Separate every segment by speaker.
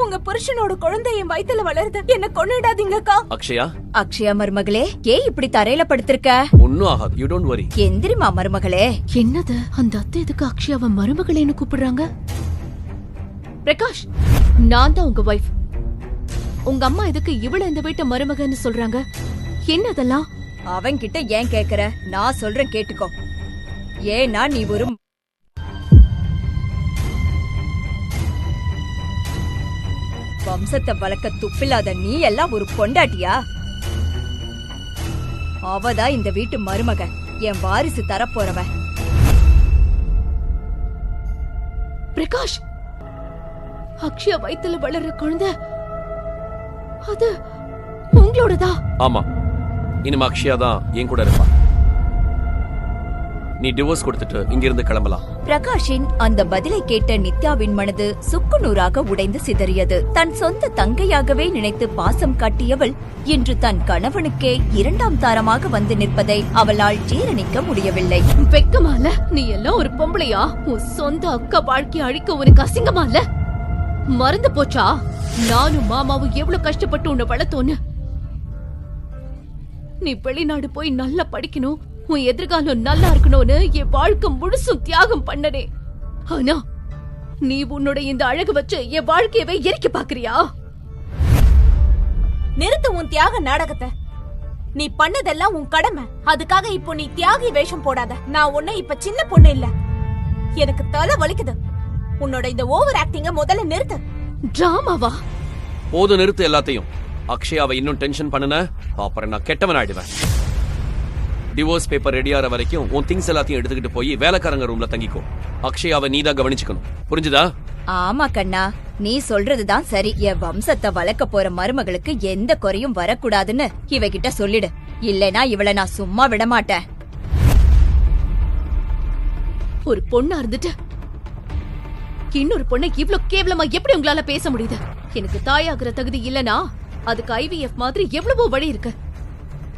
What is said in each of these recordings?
Speaker 1: உங்க புருஷனோட குழந்தை என் வயித்துல வளருது, என்ன கொன்னுடாதீங்கக்கா.
Speaker 2: அக்ஷயா மருமகளே, ஏன் இப்படி தரையில படுத்திருக்க?
Speaker 3: ஒன்னும் ஆகாது, யூ டோன்ட் வரி.
Speaker 2: எந்திரிமா மருமகளே.
Speaker 1: என்னது அந்த அத்தை எதுக்கு அக்ஷயாவை மருமகளேன்னு கூப்பிடுறாங்க? பிரகாஷ், நான் தான் உங்க வைஃப். உங்க அம்மா எதுக்கு இவள இந்த வீட்டு மருமகன்னு சொல்றாங்க? என்னதெல்லாம்?
Speaker 2: அவன்கிட்ட ஏன் கேக்குற? நான் சொல்றேன் கேட்டுக்கோ. ஏன்னா நீ ஒரு வம்சத்தை வளர்க்க துப்பில்லாத நீ எல்லாம் ஒரு பொண்டாட்டியா? அவதான் இந்த வீட்டு மருமக, என் வாரிசு தரப்போறவ.
Speaker 1: பிரகாஷ், அக்ஷயா வயித்துல வளர்ற குழந்தை அது உங்களோடதா?
Speaker 3: ஆமா, இனிமே அக்ஷயா தான் என் கூட இருப்பா. நீ டிவோர்ஸ் கொடுத்துட்டு இங்கிருந்து கிளம்பலாம்.
Speaker 2: பிரகாஷின் அந்த பதிலை கேட்ட நித்யாவின் மனது சுக்குநூறாக உடைந்து சிதறியது. தன் சொந்த தங்கையாகவே நினைத்து பாசம் காட்டியவள் இன்று தன் கணவனுக்கே இரண்டாம் தாரமாக வந்து நிற்பதை அவளால் ஜீரணிக்க முடியவில்லை.
Speaker 1: வெக்கமால? நீ எல்லாம் ஒரு பொம்பளையா? உன் சொந்த அக்கா வாழ்க்கையை அழிக்க உனக்கு அசிங்கமா இல்ல? மறந்து போச்சா நானும் மாமாவும் எவ்வளவு கஷ்டப்பட்டு உன்னை வளர்த்தோன்னு? நீ வெளிநாடு போய் நல்லா படிக்கணும், உன் எதிர்காலம் நல்லா இருக்கணும்னு என் வாழ்க்கை முழுசும் தியாகம் பண்ணனே. ஆனா நீ உன்னோட இந்த அழகு வச்சு என் வாழ்க்கையவே எரிக்க பாக்குறியா? நிறுத்து உன் தியாக நாடகத்தை. நீ பண்ணதெல்லாம் உன் கடமை. அதுக்காக இப்போ நீ தியாகி வேஷம் போடாத. நான் உன்னை இப்ப சின்ன பொண்ணு இல்ல. எனக்கு தலை வலிக்குது. உன்னோட இந்த ஓவர் ஆக்டிங்க முதல்ல நிறுத்து. டிராமாவா?
Speaker 3: போது, நிறுத்து எல்லாத்தையும். அக்ஷயாவை இன்னும் டென்ஷன் பண்ணுன, அப்புறம் நான் கெட்டவன் ஆயிடுவேன். டிவோர்ஸ் பேப்பர் ரெடி ஆற வரைக்கும் உன் திங்ஸ் எல்லாத்தையும் எடுத்துக்கிட்டு போய் வேலைக்காரங்க ரூம்ல தங்கிக்கோ. அக்ஷயாவை நீதான் கவனிச்சுக்கணும், புரிஞ்சுதா?
Speaker 2: ஆமா கண்ணா, நீ சொல்றதுதான் சரி. என் வம்சத்தை வளர்க்க போற மருமகளுக்கு எந்த குறையும் வரக்கூடாதுன்னு இவகிட்ட சொல்லிடு. இல்லனா இவள நான் சும்மா விட மாட்டேன்.
Speaker 1: ஒரு பொண்ணா இருந்துட்டு இன்னொரு பொண்ணை இவ்ளோ கேவலமா எப்படி உங்களால பேச முடியுது? எனக்கு தாயாகிற தகுதி இல்லனா அதுக்கு IVF மாதிரி எவ்வளவோ வழி இருக்கு.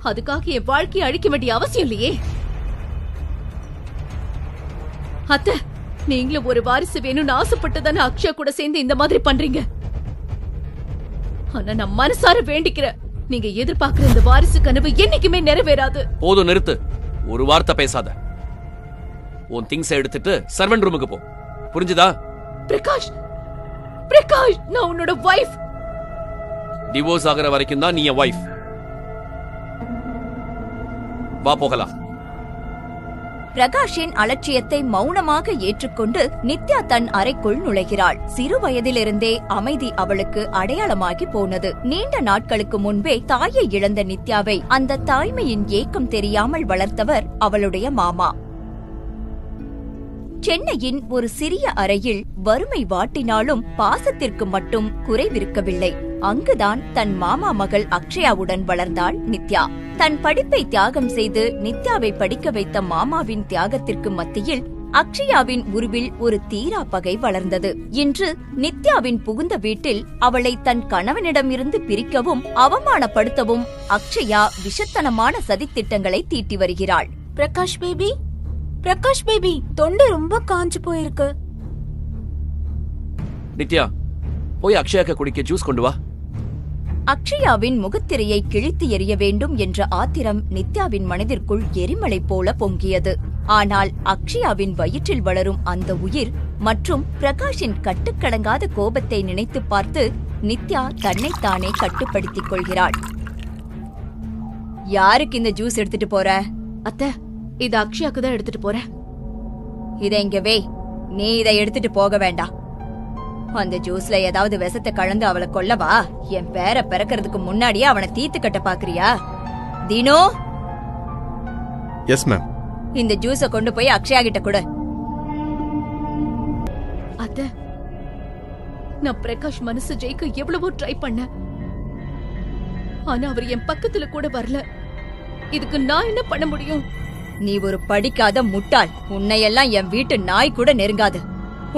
Speaker 1: அதுக்காக என் வாழ்க்கையை அழிக்க வேண்டிய அவசியம் இல்லையே. அத்தை, நீங்களும் ஒரு வாரிசு வேணும்னு ஆசைப்பட்டுதானே அக்ஷயா கூட சேர்ந்து இந்த மாதிரி பண்றீங்க. ஆனா நான் மனசார வேண்டிக்கிறேன், நீங்க எதிர்பார்க்கிற இந்த வாரிசு கனவு என்னைக்குமே நிறைவேறாது.
Speaker 3: போதும், நிறுத்து. ஒரு வார்த்தை பேசாத. உன் திங்ஸ் எடுத்துட்டு சர்வன்ட் ரூமுக்கு போ, புரிஞ்சுதா?
Speaker 1: பிரகாஷ், பிரகாஷ், நான் உன்னோட வைஃப்.
Speaker 3: டிவோர்ஸ் ஆகிற வரைக்கும் தான் நீ என் வைஃப். வா போகலாம்.
Speaker 2: பிரகாஷின் அலட்சியத்தை மௌனமாக ஏற்றுக்கொண்டு நித்யா தன் அறைக்குள் நுழைகிறாள். சிறு வயதிலிருந்தே அமைதி அவளுக்கு அடையாளமாகி போனது. நீண்ட நாட்களுக்கு முன்பே தாயை இழந்த நித்யாவை அந்த தாய்மையின் ஏக்கம் தெரியாமல் வளர்த்தவர் அவளுடைய மாமா. சென்னையின் ஒரு சிறிய அறையில் வறுமை வாட்டினாலும் பாசத்திற்கு மட்டும் குறைவிருக்கவில்லை. அங்குதான் தன் மாமா மகள் அக்ஷயாவுடன் வளர்ந்தாள் நித்யா. தன் படிப்பை தியாகம் செய்து நித்யாவை படிக்க வைத்த மாமாவின் தியாகத்திற்கு மத்தியில் அக்ஷயாவின் உருவில் ஒரு தீரா பகை வளர்ந்தது. இன்று நித்யாவின் புகுந்த வீட்டில் அவளை தன் கணவனிடமிருந்து பிரிக்கவும் அவமானப்படுத்தவும் அக்ஷயா விஷத்தனமான சதித்திட்டங்களை தீட்டி வருகிறாள்.
Speaker 1: பிரகாஷ் பேபி, பிரகாஷ் பேபி, தொண்டை ரொம்ப காஞ்சு போயிருக்கு.
Speaker 3: நித்யா, போய் அக்ஷயாக்கு குடிக்க ஜூஸ் கொண்டு வா.
Speaker 2: அக்ஷயாவின் முகத்திரையை கிழித்து எறிய வேண்டும் என்ற ஆத்திரம் நித்யாவின் மனதிற்குள் எரிமலை போல பொங்கியது. ஆனால் அக்ஷயாவின் வயிற்றில் வளரும் அந்த உயிர் மற்றும் பிரகாஷின் கட்டுக்கடங்காத கோபத்தை நினைத்து பார்த்து நித்யா தன்னைத்தானே கட்டுப்படுத்திக் கொள்கிறாள். யாருக்கு இந்த ஜூஸ் எடுத்துட்டு போற?
Speaker 1: அத்தை, இத அக்ஷயாக்கு தான் எடுத்துட்டு போறேன்.
Speaker 2: இதை இங்க வே. நீ இதை எடுத்துட்டு போக வேண்டாம். அந்த ஜூஸ்ல ஏதாவது விஷத்தை கலந்து அவளை கொல்லவா? என் பேரை பிறக்கிறதுக்கு முன்னாடியே அவனை தீத்து கட்ட பாக்குறியா? தீனு.
Speaker 4: Yes ma'am.
Speaker 2: இந்த ஜூஸ கொண்டு போய் அக்ஷயா கிட்ட கொடு.
Speaker 1: அத்தை, நான் பிரகாஷ் மனசு ஜெயிக்க எவ்வளவோ ட்ரை பண்ண. ஆனா அவர் என் பக்கத்துல கூட வரல. இதுக்கு நான் என்ன பண்ண முடியும்?
Speaker 2: நீ ஒரு படிக்காத முட்டாள். உன்னையெல்லாம் என் வீட்டு நாய் கூட நெருங்காது.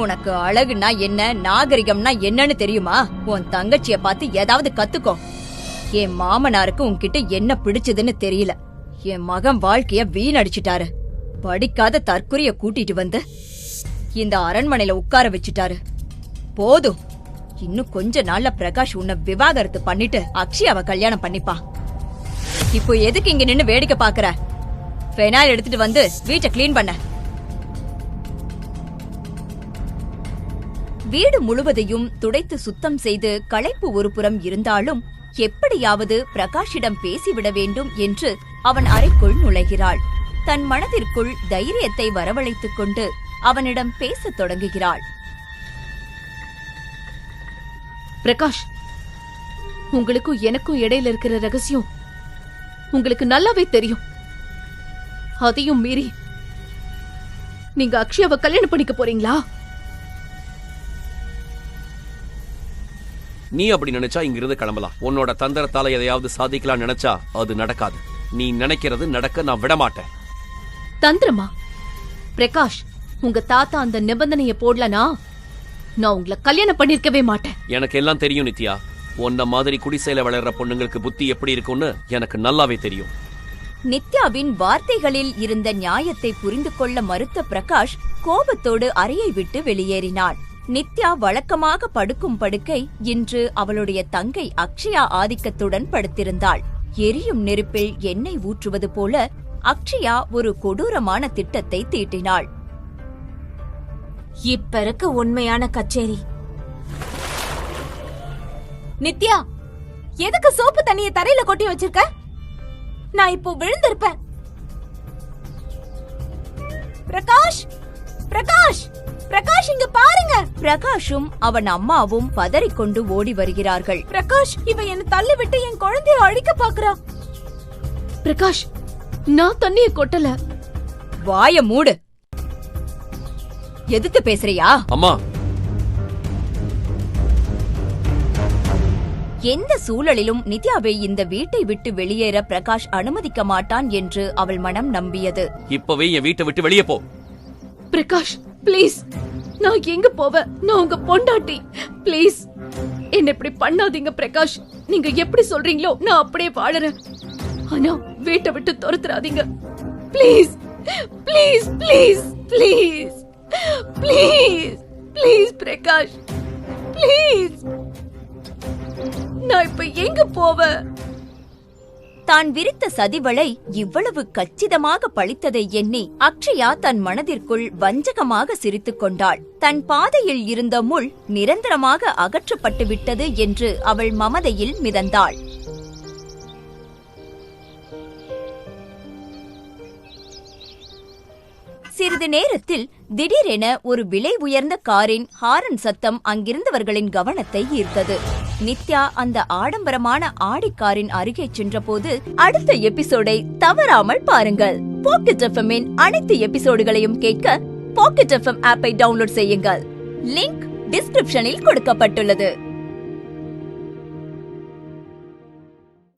Speaker 2: உனக்கு அழகுனா என்ன, நாகரிகம்னா என்னன்னு தெரியுமா? உன் தங்கச்சிய பார்த்து ஏதாவது கத்துக்கோ. என் மாமனாருக்கு உன்கிட்ட என்ன பிடிச்சதுன்னு தெரியல. என் மகன் வாழ்க்கைய வீணடிச்சிட்டாரு. படிக்காத தற்குறிய கூட்டிட்டு வந்து இந்த அரண்மனையில உட்கார வச்சுட்டாரு. போதும், இன்னும் கொஞ்ச நாள்ல பிரகாஷ் உன்னை விவாகரத்து பண்ணிட்டு அக்ஷயாவை கல்யாணம் பண்ணிப்பா. இப்போ எதுக்கு இங்க நின்னு வேடிக்கை பாக்குற? ஃபெனாயில் எடுத்துட்டு வந்து வீட்டை கிளீன் பண்ண. வீடு முழுவதையும் துடைத்து சுத்தம் செய்து களைப்பு ஒருபுறம் இருந்தாலும் எப்படியாவது பிரகாஷிடம் பேசிவிட வேண்டும் என்று அவன் அறைக்குள் நுழைகிறாள். தன் மனதிற்குள் தைரியத்தை வரவழைத்துக் கொண்டு அவனிடம் பேசத் தொடங்குகிறாள்.
Speaker 1: பிரகாஷ், உங்களுக்கும் எனக்கும் இடையில இருக்கிற ரகசியம் உங்களுக்கு நல்லாவே தெரியும். அதையும் மீறி நீங்க அக்ஷயாவை கல்யாணம் பண்ணிக்க போறீங்களா?
Speaker 3: நீ அப்படி நினைச்சா இங்கிருந்து கிளம்பலாம். உன்னோட தந்திரத்தால எதையாவது சாதிக்கலாம் நினைச்சா அது நடக்காது. நீ நினைக்கிறது நடக்க நான் விட மாட்டேன்.
Speaker 1: தந்திரமா? பிரகாஷ், உங்க தாத்தா அந்த நிபந்தனையை போடலனா நான் உங்களை கல்யாணம் பண்ணிருக்கவே மாட்டேன்.
Speaker 3: எனக்கு எல்லாம் தெரியும் நித்யா. உன்ன மாதிரி குடிசையில வளர்ற பொண்ணுங்களுக்கு புத்தி எப்படி இருக்கும்னு எனக்கு நல்லாவே தெரியும்.
Speaker 2: நித்யாவின் வார்த்தைகளில் இருந்த நியாயத்தை புரிந்து கொள்ள மறுத்த பிரகாஷ் கோபத்தோடு அறையை விட்டு வெளியேறினான். நித்யா வழக்கமாக படுக்கும் படுக்கை இன்று அவளுடைய தங்கை அக்ஷயா ஆதிக்கத்துடன் படுத்திருந்தாள். எரியும் நெருப்பில் எண்ணெய் ஊற்றுவது போல அக்ஷயா ஒரு கொடூரமான திட்டத்தை தீட்டினாள்.
Speaker 4: இப்ப இருக்க உண்மையான கச்சேரி. நித்யா, எதுக்கு சோப்பு தண்ணிய தரையில கொட்டி வச்சிருக்க? நான் இப்போ விழுந்திருப்பேன். பிரகாஷ், பிரகாஷ், பிரகாஷ், இங்க பாருங்க.
Speaker 2: பிரகாஷும் அவன் அம்மாவும் பதறிக்கொண்டு ஓடி வருகிறார்கள்.
Speaker 4: பிரகாஷ், இவ என்ன தள்ளி விட்டு என் குழந்தைய அழிக்க பாக்குறா.
Speaker 1: பிரகாஷ், நான் தண்ணிய கொட்டல.
Speaker 2: வாய மூடு. எதுக்கு பேசுறியா?
Speaker 3: அம்மா,
Speaker 2: எந்த சூழலிலும் நித்யாவை இந்த வீட்டை விட்டு வெளியேற பிரகாஷ் அனுமதிக்க மாட்டான் என்று அவள் மனம் நம்பியது.
Speaker 3: இப்பவே என் வீட்டை விட்டு வெளியே போ.
Speaker 1: பிரகாஷ், பிளீஸ், நான் எங்க போவேன்? நான் உங்க பொண்டாட்டி. பிளீஸ் என்ன இப்படி பண்ணாதீங்க பிரகாஷ். நீங்க எப்படி சொல்றீங்களோ நான் அப்படியே வாழறேன். ஆனா வீட்டை விட்டு துரத்துறாதீங்க. Please, please, please, please, please, please Prakash, please. நான் இப்ப எங்க போவேன்?
Speaker 2: தான் விரித்த சதிவளை இவ்வளவு கச்சிதமாக பழித்ததை எண்ணி அக்ஷயா தன் மனதிற்குள் வஞ்சகமாக சிரித்துக் கொண்டாள். தன் பாதையில் இருந்த முள் நிரந்தரமாக அகற்றப்பட்டு விட்டது என்று அவள் மமதையில் மிதந்தாள். சிறிது நேரத்தில் திடீரென ஒரு விலை உயர்ந்த காரின் ஹாரன் சத்தம் அங்கிருந்தவர்களின் கவனத்தை ஈர்த்தது. நித்யா அந்த ஆடம்பரமான ஆடி காரின் அருகே சென்றபோது அடுத்த எபிசோடை தவறாமல் பாருங்கள். பாக்கெட் எஃப்எம்மின் அனைத்து எபிசோடுகளையும் கேட்க பாக்கெட் எஃப்எம் ஆப்பை டவுன்லோட் செய்யுங்கள். லிங்க் டிஸ்கிரிப்ஷனில் கொடுக்கப்பட்டுள்ளது.